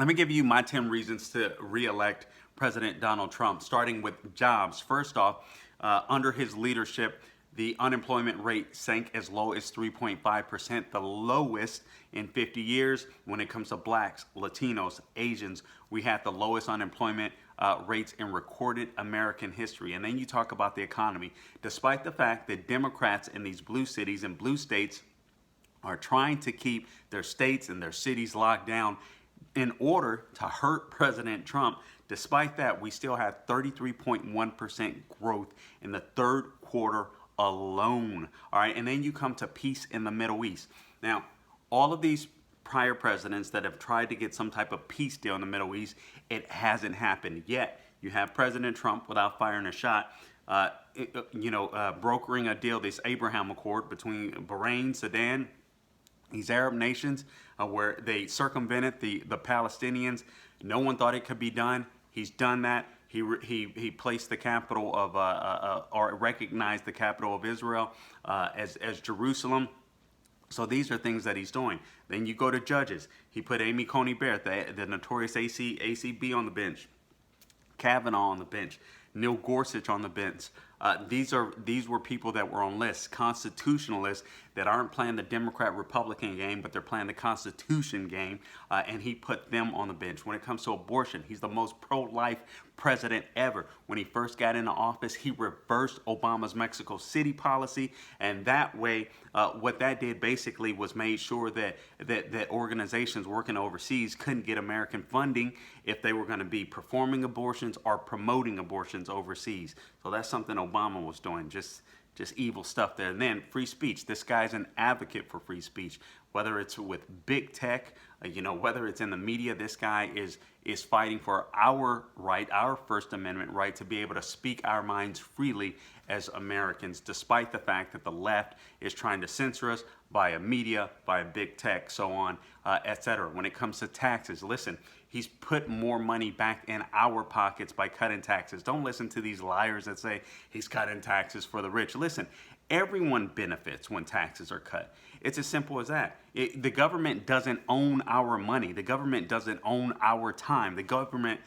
Let me give you my 10 reasons to re-elect President Donald Trump, starting with jobs. First off, under his leadership, the unemployment rate sank as low as 3.5%, the lowest in 50 years. When it comes to blacks, Latinos, Asians, we had the lowest unemployment rates in recorded American history. And then you talk about the economy. Despite the fact that Democrats in these blue cities and blue states are trying to keep their states and their cities locked down in order to hurt President Trump, despite that, we still have 33.1% growth in the third quarter alone. All right, and then you come to peace in the Middle East. Now, all of these prior presidents that have tried to get some type of peace deal in the Middle East, it hasn't happened yet. You have President Trump, without firing a shot, brokering a deal, this Abraham Accord between Bahrain, Sudan, these Arab nations, where they circumvented the Palestinians. No one thought it could be done. He's done that. He placed the capital of, or recognized the capital of Israel as Jerusalem. So these are things that he's doing. Then you go to judges. He put Amy Coney Barrett, the notorious ACB, on the bench. Kavanaugh on the bench. Neil Gorsuch on the bench. These were people that were on lists, constitutionalists that aren't playing the Democrat-Republican game, but they're playing the Constitution game, and he put them on the bench. When it comes to abortion, he's the most pro-life president ever. When he first got into office, he reversed Obama's Mexico City policy, and that way, what that did basically was made sure that organizations working overseas couldn't get American funding if they were going to be performing abortions or promoting abortions overseas. So that's something Obama was doing, just evil stuff there. And then free speech. This guy's an advocate for free speech, whether it's with big tech, whether it's in the media. This guy is fighting for our right, our First Amendment right, to be able to speak our minds freely as Americans, despite the fact that the left is trying to censor us via media, via big tech, so on, etc. When it comes to taxes, listen, he's put more money back in our pockets by cutting taxes. Don't listen to these liars that say he's cutting taxes for the rich. Listen, everyone benefits when taxes are cut. It's as simple as that. The government doesn't own our money. The government doesn't own our time. The government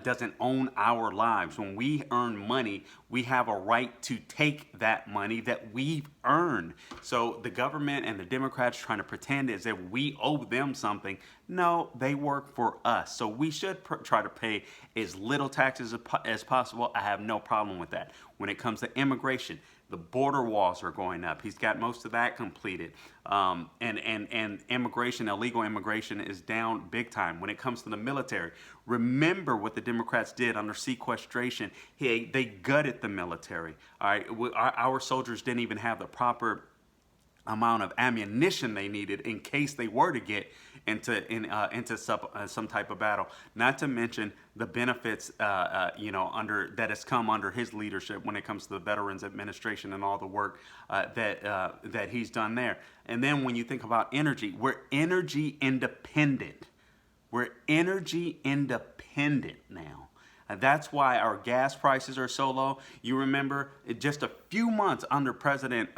doesn't own our lives. When we earn money, we have a right to take that money that we've earned. So the government and the Democrats trying to pretend as if we owe them something. No, they work for us. So we should try to pay as little taxes as possible. I have no problem with that. When it comes to immigration, the border walls are going up. He's got most of that completed. And immigration, illegal immigration, is down big time. When it comes to the military, remember what the Democrats did under sequestration. They gutted the military. All right, our soldiers didn't even have the proper amount of ammunition they needed in case they were to get into some type of battle. Not to mention the benefits that has come under his leadership when it comes to the Veterans Administration and all the work that he's done there. And then when you think about energy, we're energy independent. We're energy independent now. And that's why our gas prices are so low. You remember, just a few months under President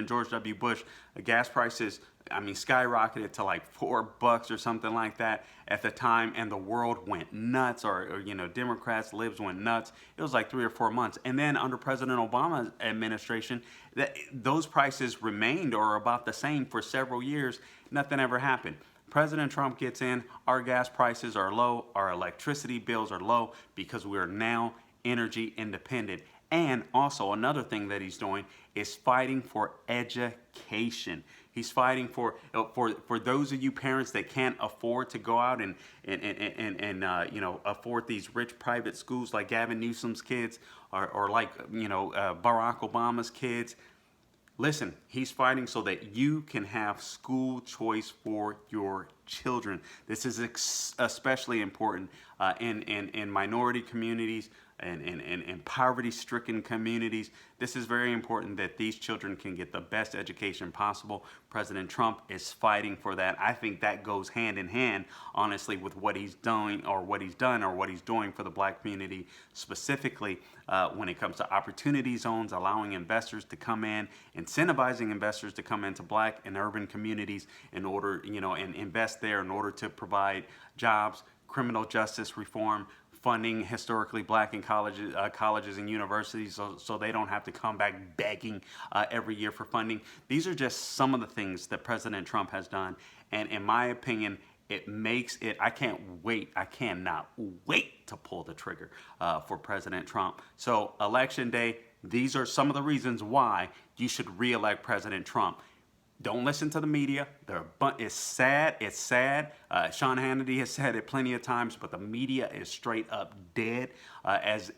George W. Bush, gas prices, skyrocketed to like $4 or something like that at the time, and the world went nuts, or Democrats, libs went nuts. It was like 3 or 4 months. And then under President Obama's administration, those prices remained or about the same for several years. Nothing ever happened. President Trump gets in, our gas prices are low, our electricity bills are low because we are now energy independent. And also another thing that he's doing is fighting for education. He's fighting for those of you parents that can't afford to go out and afford these rich private schools like Gavin Newsom's kids or like Barack Obama's kids. Listen, he's fighting so that you can have school choice for your children. This is especially important in minority communities and poverty-stricken communities. This is very important that these children can get the best education possible. President Trump is fighting for that. I think that goes hand in hand, honestly, with what he's doing or what he's done or what he's doing for the black community, specifically when it comes to opportunity zones, allowing investors to come in, incentivizing investors to come into black and urban communities in order, and invest there in order to provide jobs, criminal justice reform, funding historically black in colleges and universities, so they don't have to come back begging every year for funding. These are just some of the things that President Trump has done, and in my opinion, it makes it. I cannot wait to pull the trigger for President Trump. So election day, these are some of the reasons why you should re-elect President Trump. Don't listen to the media. It's sad. It's sad. Sean Hannity has said it plenty of times, but the media is straight up dead as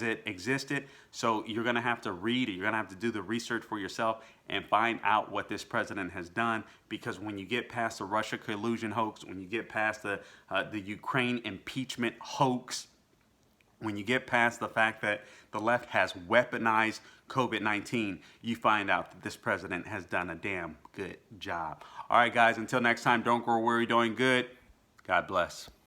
it existed. So you're going to have to read, or you're going to have to do the research for yourself and find out what this president has done. Because when you get past the Russia collusion hoax, when you get past the Ukraine impeachment hoax, when you get past the fact that the left has weaponized COVID-19, you find out that this president has done a damn good job. All right, guys, until next time, don't grow weary doing good. God bless.